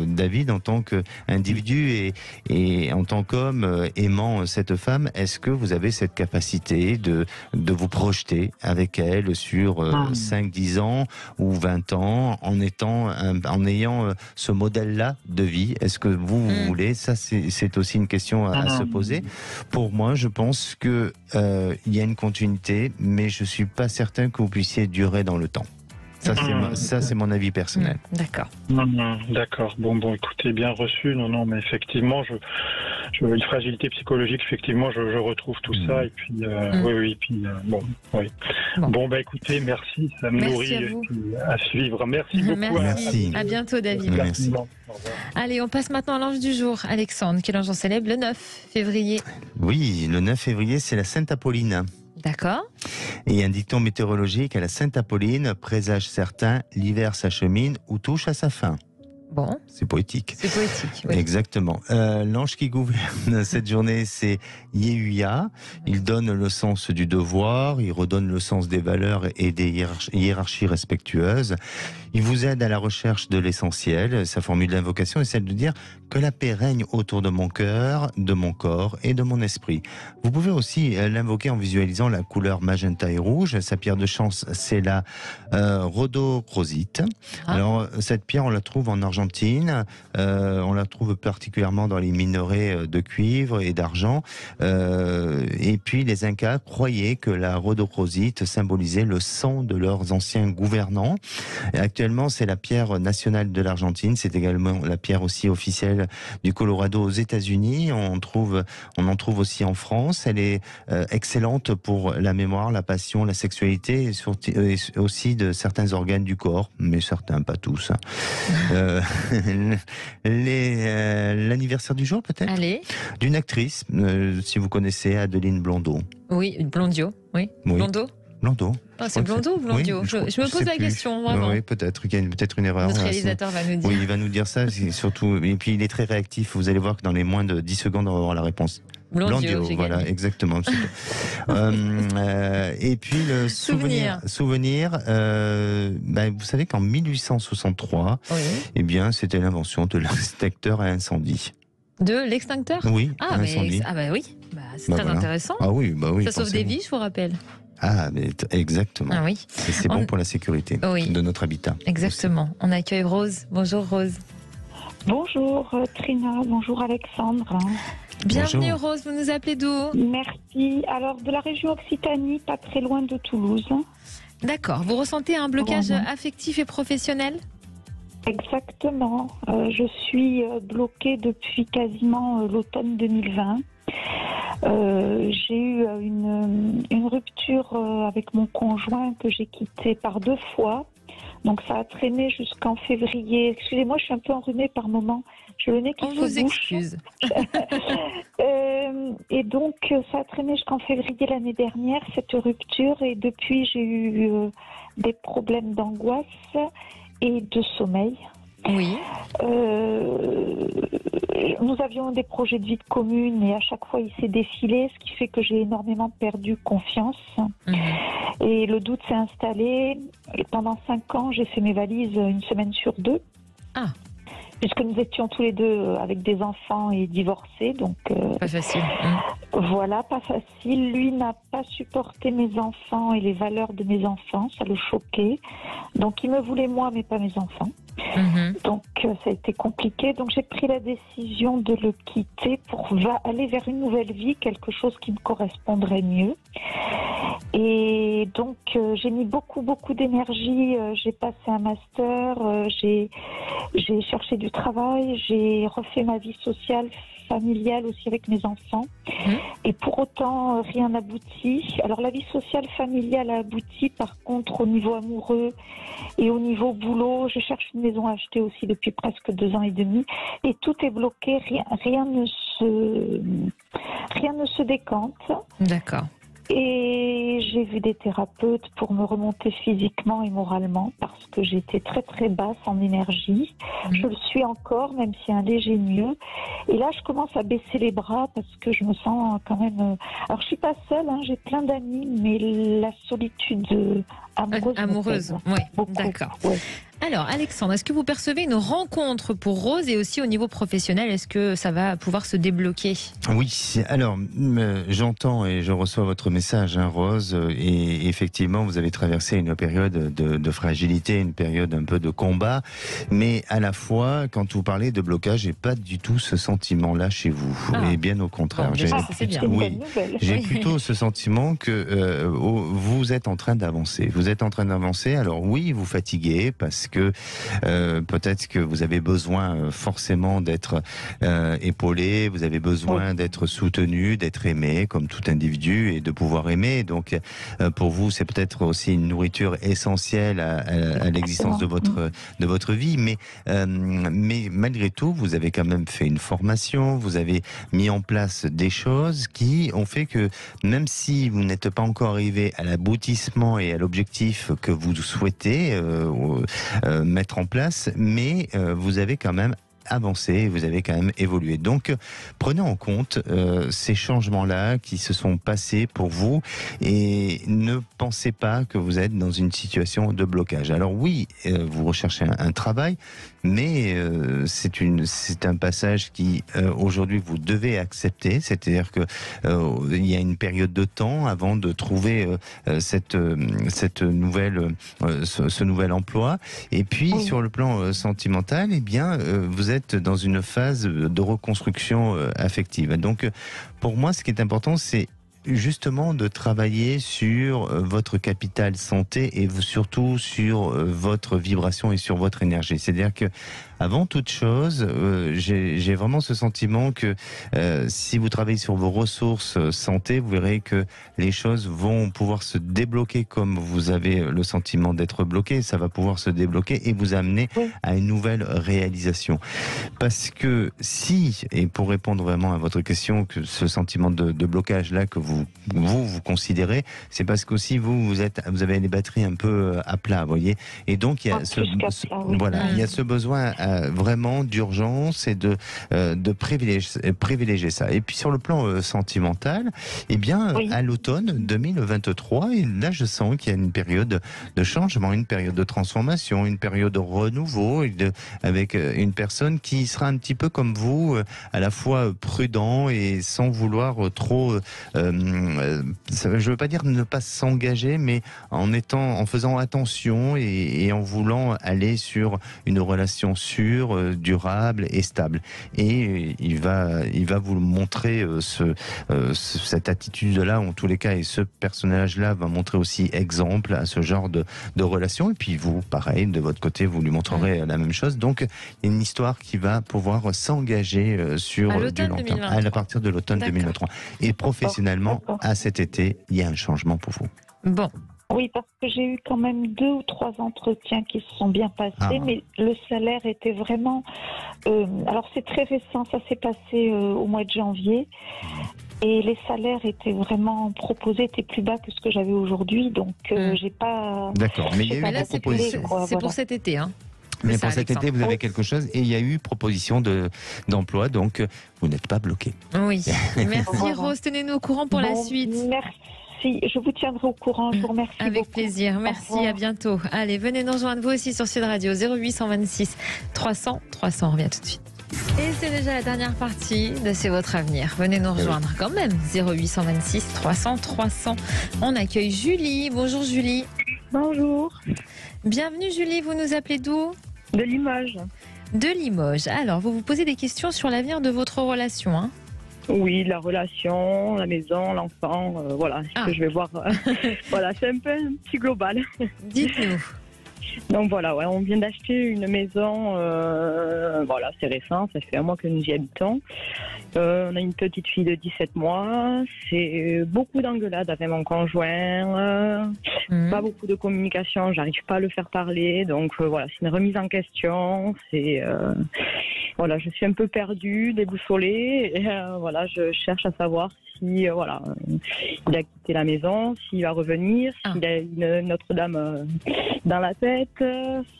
David, en tant qu'individu et en tant qu'homme aimant cette femme, est-ce que vous avez cette capacité de vous projeter avec elle sur 5-10 ans ou 20 ans en ayant ce modèle-là de vie? Est-ce que vous voulez? Ça, c'est aussi une question à se poser. Pour moi, je pense que il y a une continuité, mais je suis pas certain que vous puissiez durer dans le temps. Ça, c'est mon avis personnel. D'accord. D'accord. Bon, écoutez, bien reçu. Non, mais effectivement, une fragilité psychologique, effectivement, je retrouve tout ça. Et puis, oui. Bon, écoutez, merci. Ça me nourrit à suivre. Merci beaucoup. Merci. À bientôt, David. Merci. Allez, on passe maintenant à l'ange du jour. Alexandre, quel ange on célèbre le 9 février? Oui, le 9 février, c'est la Sainte Apolline. D'accord. Et un dicton météorologique à la Sainte Apolline présage certains, l'hiver s'achemine ou touche à sa fin. Bon. C'est poétique. C'est poétique, oui. Exactement. L'ange qui gouverne cette journée, c'est Yehuya. Il donne le sens du devoir, il redonne le sens des valeurs et des hiérarchies respectueuses. Il vous aide à la recherche de l'essentiel. Sa formule d'invocation est celle de dire que la paix règne autour de mon cœur, de mon corps et de mon esprit. Vous pouvez aussi l'invoquer en visualisant la couleur magenta et rouge. Sa pierre de chance, c'est la rhodochrosite. Alors, cette pierre, on la trouve en Argentine. On la trouve particulièrement dans les minerais de cuivre et d'argent. Et puis, les Incas croyaient que la rhodochrosite symbolisait le sang de leurs anciens gouvernants. Actuellement, c'est la pierre nationale de l'Argentine. C'est également la pierre aussi officielle du Colorado aux États-Unis. On en trouve aussi en France. Elle est excellente pour la mémoire, la passion, la sexualité et aussi de certains organes du corps, mais certains, pas tous. L'anniversaire du jour, peut-être? Allez. D'une actrice, si vous connaissez Adeline Blondeau. Oui, Blondio. Oui. Blondeau. Blondeau. C'est Blondeau ou Blondio? Oui, je me pose la question, vraiment. Oui, peut-être. Il y a peut-être une erreur. Notre réalisateur va nous dire. Oui, il va nous dire ça, surtout. Et puis, il est très réactif. Vous allez voir que dans les moins de 10 secondes, on va avoir la réponse. Blondio, voilà, gagné. Exactement. Et puis, le souvenir. Vous savez qu'en 1863, eh bien, c'était l'invention de l'extincteur à incendie. De l'extincteur? Oui, incendie. Oui. C'est très intéressant. Ah oui, oui. Ça sauve des vies, je vous rappelle. Mais exactement. Ah oui. Et c'est bon pour la sécurité de notre habitat. Exactement. Aussi. On accueille Rose. Bonjour Rose. Bonjour Trina, bonjour Alexandre. Bienvenue bonjour. Rose, vous nous appelez d'où? Merci. Alors de la région Occitanie, pas très loin de Toulouse. D'accord. Vous ressentez un blocage affectif et professionnel? Exactement. Je suis bloquée depuis quasiment l'automne 2020. J'ai eu une rupture avec mon conjoint que j'ai quitté par 2 fois. Donc ça a traîné jusqu'en février. Excusez-moi, je suis un peu enrhumée par moment. J'ai le nez qui se bouche. On vous excuse. Et donc ça a traîné jusqu'en février l'année dernière, cette rupture. Et depuis, j'ai eu des problèmes d'angoisse et de sommeil. Oui. Nous avions des projets de vie commune et à chaque fois il s'est défilé, ce qui fait que j'ai énormément perdu confiance. Et le doute s'est installé. Et pendant 5 ans, j'ai fait mes valises une semaine sur 2. Puisque nous étions tous les deux avec des enfants et divorcés, donc... pas facile. Voilà, pas facile. Lui n'a pas supporté mes enfants et les valeurs de mes enfants, ça le choquait. Donc il me voulait moi, mais pas mes enfants. Donc ça a été compliqué. Donc j'ai pris la décision de le quitter pour aller vers une nouvelle vie, quelque chose qui me correspondrait mieux. Et donc, j'ai mis beaucoup d'énergie. J'ai passé un master, j'ai cherché du travail, j'ai refait ma vie sociale, familiale aussi avec mes enfants. Et pour autant, rien n'aboutit. Alors, la vie sociale, familiale a abouti. Par contre, au niveau amoureux et au niveau boulot, je cherche une maison à acheter aussi depuis presque 2 ans et demi. Et tout est bloqué. Rien ne se décante. D'accord. Et j'ai vu des thérapeutes pour me remonter physiquement et moralement parce que j'étais très très basse en énergie. Je le suis encore, même si un léger mieux. Et là, je commence à baisser les bras parce que je me sens quand même... Alors, je suis pas seule, j'ai plein d'amis, mais la solitude amoureuse. Oui, beaucoup. D'accord. Ouais. Alors, Alexandre, est-ce que vous percevez une rencontre pour Rose et aussi au niveau professionnel, est-ce que ça va pouvoir se débloquer ? Oui, alors j'entends et je reçois votre message, Rose, et effectivement, vous avez traversé une période de fragilité, une période un peu de combat, mais à la fois, quand vous parlez de blocage, j'ai pas du tout ce sentiment-là chez vous, et bien au contraire. C'est bien. J'ai plutôt ce sentiment que vous êtes en train d'avancer. Vous êtes en train d'avancer. Alors oui, vous fatiguez parce que peut-être que vous avez besoin forcément d'être épaulé, vous avez besoin d'être soutenu, d'être aimé comme tout individu et de pouvoir aimer. Donc pour vous, c'est peut-être aussi une nourriture essentielle à l'existence de votre vie. Mais malgré tout, vous avez quand même fait une formation, vous avez mis en place des choses qui ont fait que même si vous n'êtes pas encore arrivé à l'aboutissement et à l'objectif que vous souhaitez mettre en place, mais vous avez quand même avancé, vous avez quand même évolué. Donc, prenez en compte ces changements-là qui se sont passés pour vous et ne pensez pas que vous êtes dans une situation de blocage. Alors oui, vous recherchez un travail, mais c'est un passage qui aujourd'hui vous devez accepter. C'est-à-dire que il y a une période de temps avant de trouver cette nouvelle ce nouvel emploi. Et puis sur le plan sentimental, eh bien vous êtes dans une phase de reconstruction affective. Donc pour moi, ce qui est important, c'est justement de travailler sur votre capital santé et surtout sur votre vibration et sur votre énergie. C'est-à-dire que avant toute chose, j'ai vraiment ce sentiment que si vous travaillez sur vos ressources santé, vous verrez que les choses vont pouvoir se débloquer comme vous avez le sentiment d'être bloqué. Ça va pouvoir se débloquer et vous amener à une nouvelle réalisation. Parce que si, et pour répondre vraiment à votre question, que ce sentiment de blocage-là que vous considérez, c'est parce qu'aussi vous avez les batteries un peu à plat, vous voyez. Et donc il y a il y a ce besoin vraiment d'urgence et de privilégier ça. Et puis sur le plan sentimental, eh bien à l'automne 2023, et là je sens qu'il y a une période de changement, une période de transformation, une période de renouveau avec une personne qui sera un petit peu comme vous, à la fois prudent et sans vouloir trop je ne veux pas dire ne pas s'engager, mais en faisant attention et en voulant aller sur une relation sûre, durable et stable. Et il va vous montrer cette attitude-là, en tous les cas, et ce personnage-là va montrer aussi exemple à ce genre de relation. Et puis vous, pareil, de votre côté, vous lui montrerez la même chose. Donc, il y a une histoire qui va pouvoir s'engager sur du long terme, à partir de l'automne 2023. Et professionnellement, à cet été, il y a un changement pour vous. Bon. Oui, parce que j'ai eu quand même 2 ou 3 entretiens qui se sont bien passés, mais le salaire était vraiment... alors c'est très récent, ça s'est passé au mois de janvier, et les salaires étaient vraiment proposés, étaient plus bas que ce que j'avais aujourd'hui, donc j'ai pas... D'accord, mais il y a eu des propositions. C'est pour cet été, hein. Mais pour cet été, vous avez quelque chose, et il y a eu proposition d'emploi, donc vous n'êtes pas bloqué. Oui, merci Rose, tenez-nous au courant pour la suite. Merci, je vous tiendrai au courant, je vous remercie Avec beaucoup. plaisir, merci, à bientôt. Allez, venez nous rejoindre vous aussi sur Sud Radio, 0826 300 300, on revient tout de suite. Et c'est déjà la dernière partie de C'est votre avenir. Venez nous rejoindre quand même, 0826 300 300. On accueille Julie, bonjour Julie. Bonjour. Bienvenue Julie, vous nous appelez d'où ? De Limoges. De Limoges. Alors, vous vous posez des questions sur l'avenir de votre relation, hein ? Oui, la relation, la maison, l'enfant, voilà, ce que je vais voir. Voilà, c'est un peu un petit global. Dites-nous. Donc voilà, ouais, on vient d'acheter une maison, voilà, c'est récent, ça fait 1 mois que nous y habitons. On a une petite fille de 17 mois, c'est beaucoup d'engueulades avec mon conjoint, pas beaucoup de communication, j'arrive pas à le faire parler, donc voilà, c'est une remise en question, voilà, je suis un peu perdue, déboussolée, et voilà, je cherche à savoir si voilà, il a quitté la maison, s'il va revenir, s'il a une Notre-Dame dans la tête,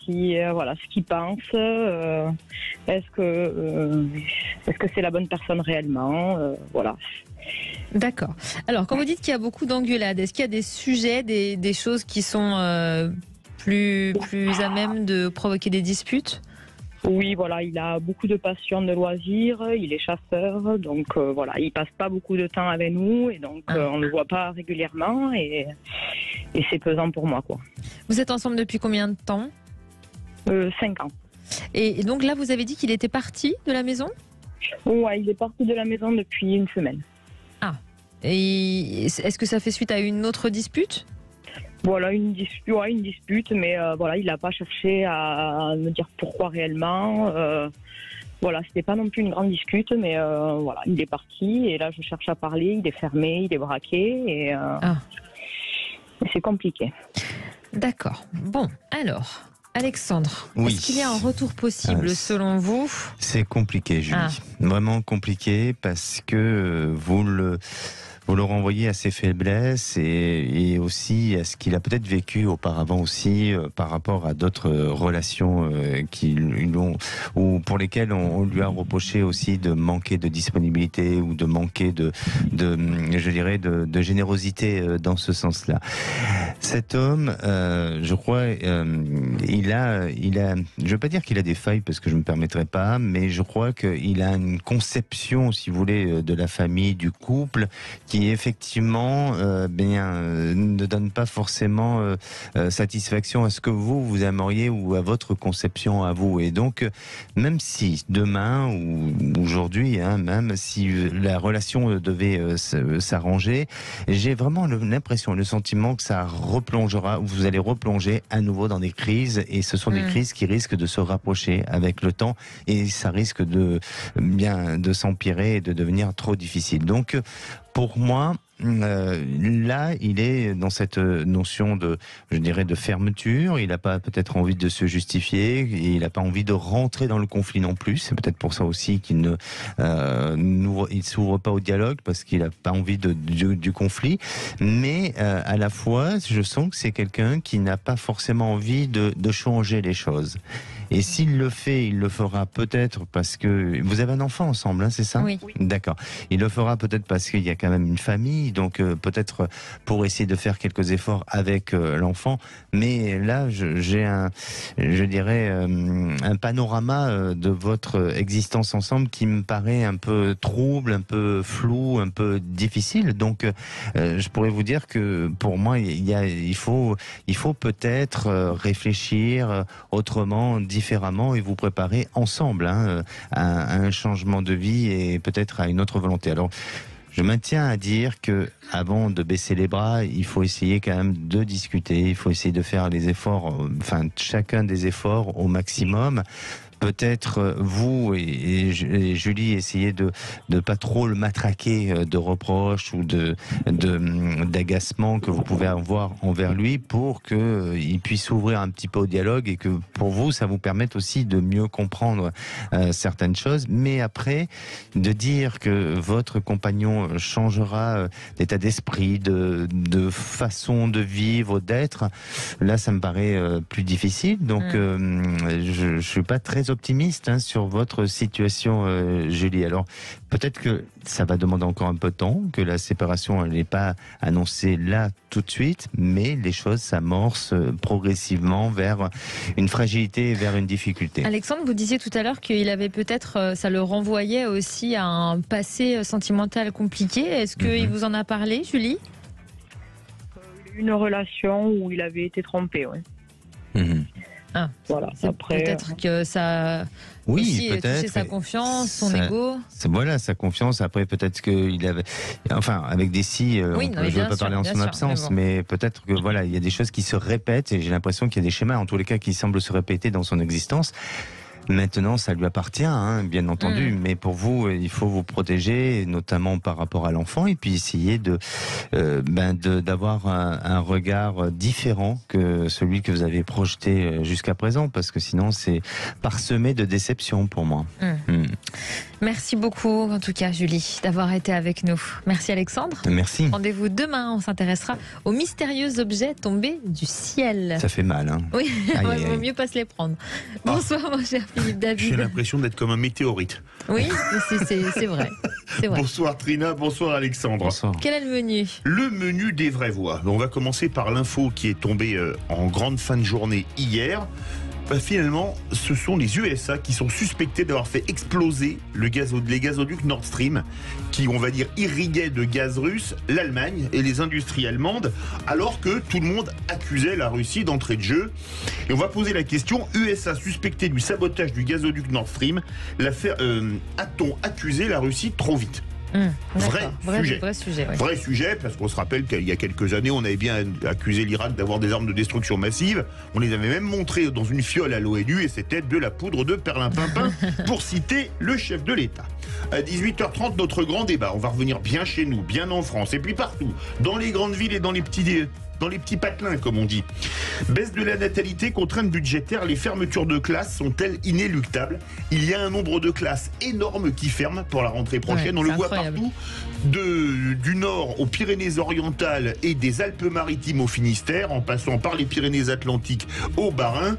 si voilà, ce qu'il pense, est-ce que c'est la bonne personne réellement, voilà. D'accord. Alors, quand vous dites qu'il y a beaucoup d'engueulades, est-ce qu'il y a des sujets, des choses qui sont plus à même de provoquer des disputes ? Oui, voilà, il a beaucoup de passion de loisirs, il est chasseur, donc voilà, il passe pas beaucoup de temps avec nous et donc on ne le voit pas régulièrement et c'est pesant pour moi, quoi. Vous êtes ensemble depuis combien de temps ? 5 ans. Et donc là, vous avez dit qu'il était parti de la maison ? Ouais, il est parti de la maison depuis 1 semaine. Ah, et est-ce que ça fait suite à une autre dispute ? Voilà, une dispute, mais voilà, il n'a pas cherché à me dire pourquoi réellement. Voilà, c'était pas non plus une grande dispute, mais voilà, il est parti et là je cherche à parler, il est fermé, il est braqué et c'est compliqué. D'accord. Bon, alors, Alexandre, oui. Est-ce qu'il y a un retour possible selon vous ? C'est compliqué, Julie. Vraiment compliqué parce que vous le renvoyez à ses faiblesses et aussi à ce qu'il a peut-être vécu auparavant aussi par rapport à d'autres relations ou pour lesquelles on lui a reproché aussi de manquer de disponibilité ou de manquer de générosité dans ce sens-là. Cet homme, je crois, il a, je ne veux pas dire qu'il a des failles parce que je ne me permettrai pas, mais je crois qu'il a une conception, si vous voulez, de la famille, du couple, qui effectivement ne donne pas forcément satisfaction à ce que vous aimeriez ou à votre conception à vous. Et donc, même si demain ou aujourd'hui, même si la relation devait s'arranger, j'ai vraiment l'impression, le sentiment que ça replongera, vous allez replonger à nouveau dans des crises, et ce sont des crises qui risquent de se rapprocher avec le temps, et ça risque de s'empirer et de devenir trop difficile. Donc, pour moi, là, il est dans cette notion de fermeture. Il n'a pas peut-être envie de se justifier. Il n'a pas envie de rentrer dans le conflit non plus. C'est peut-être pour ça aussi qu'il il s'ouvre pas au dialogue, parce qu'il n'a pas envie du conflit. Mais à la fois, je sens que c'est quelqu'un qui n'a pas forcément envie de changer les choses. Et s'il le fait, il le fera peut-être parce que... Vous avez un enfant ensemble, hein, c'est ça ? Oui. D'accord. Il le fera peut-être parce qu'il y a quand même une famille, donc peut-être pour essayer de faire quelques efforts avec l'enfant. Mais là, j'ai un panorama de votre existence ensemble qui me paraît un peu trouble, un peu flou, un peu difficile. Donc, je pourrais vous dire que pour moi, il faut peut-être réfléchir autrement, différemment, et vous préparer ensemble à un changement de vie et peut-être à une autre volonté. Alors, je maintiens à dire que avant de baisser les bras, il faut essayer quand même de discuter, il faut essayer de faire les efforts, chacun des efforts au maximum. Peut-être vous et Julie, essayez de pas trop le matraquer de reproches ou d'agacement que vous pouvez avoir envers lui, pour qu'il puisse s'ouvrir un petit peu au dialogue et que pour vous, ça vous permette aussi de mieux comprendre certaines choses. Mais après, de dire que votre compagnon changera d'état d'esprit, de façon de vivre, d'être, là, ça me paraît plus difficile. Donc, je suis pas très optimiste sur votre situation, Julie. Alors, peut-être que ça va demander encore un peu de temps, que la séparation n'est pas annoncée là tout de suite, mais les choses s'amorcent progressivement vers une fragilité et vers une difficulté. Alexandre, vous disiez tout à l'heure qu'il avait peut-être, ça le renvoyait aussi à un passé sentimental compliqué. Est-ce qu'il vous en a parlé, Julie ? Une relation où il avait été trompé, oui. Voilà. Après, peut-être que ça Oui, aussi, peut-être. toucher sa confiance, son ego. Voilà, sa confiance. Après, peut-être qu'il avait, enfin, avec des si, Oui, je ne veux pas parler en son absence, mais peut-être que voilà, il y a des choses qui se répètent et j'ai l'impression qu'il y a des schémas, en tous les cas, qui semblent se répéter dans son existence. Maintenant, ça lui appartient, hein, bien entendu. Mais pour vous, il faut vous protéger, notamment par rapport à l'enfant, et puis essayer d'avoir un regard différent que celui que vous avez projeté jusqu'à présent, parce que sinon, c'est parsemé de déceptions pour moi. Merci beaucoup, en tout cas, Julie, d'avoir été avec nous. Merci, Alexandre. Merci. Rendez-vous demain. On s'intéressera aux mystérieux objets tombés du ciel. Ça fait mal, hein. Oui, il vaut mieux pas se les prendre. Bonsoir, mon cher Philippe David. J'ai l'impression d'être comme un météorite. Oui, c'est vrai. Bonsoir Trina, bonsoir Alexandre. Bonsoir. Quel est le menu ? Le menu des vraies voix. On va commencer par l'info qui est tombée en grande fin de journée hier. Finalement, ce sont les USA qui sont suspectés d'avoir fait exploser les gazoducs Nord Stream qui, on va dire, irriguaient de gaz russe l'Allemagne et les industries allemandes, alors que tout le monde accusait la Russie d'entrée de jeu. Et on va poser la question, USA suspecté du sabotage du gazoduc Nord Stream, a-t-on accusé la Russie trop vite ? Vrai sujet, parce qu'on se rappelle qu'il y a quelques années, on avait bien accusé l'Irak d'avoir des armes de destruction massive. On les avait même montrées dans une fiole à l'ONU et c'était de la poudre de perlimpinpin, pour citer le chef de l'État. À 18h30, notre grand débat. On va revenir bien chez nous, bien en France, et puis partout, dans les grandes villes et dans les petits patelins, comme on dit. Baisse de la natalité, contraintes budgétaires, les fermetures de classes sont-elles inéluctables ? Il y a un nombre de classes énorme qui ferment pour la rentrée prochaine. On le voit partout, du nord aux Pyrénées-Orientales et des Alpes-Maritimes au Finistère, en passant par les Pyrénées-Atlantiques au Bas-Rhin.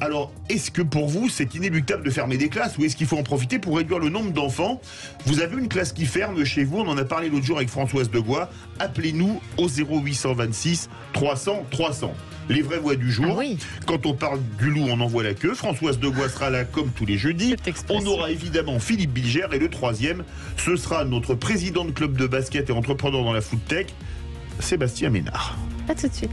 Alors, est-ce que pour vous, c'est inéluctable de fermer des classes ou est-ce qu'il faut en profiter pour réduire le nombre d'enfants ? Vous avez une classe qui ferme chez vous, on en a parlé l'autre jour avec Françoise Degois. Appelez-nous au 0826 300 300. Les vraies voix du jour. Quand on parle du loup, on envoie la queue. Françoise Degois sera là comme tous les jeudis. On aura évidemment Philippe Bilger et le troisième, ce sera notre président de club de basket et entrepreneur dans la food tech, Sébastien Ménard. À tout de suite.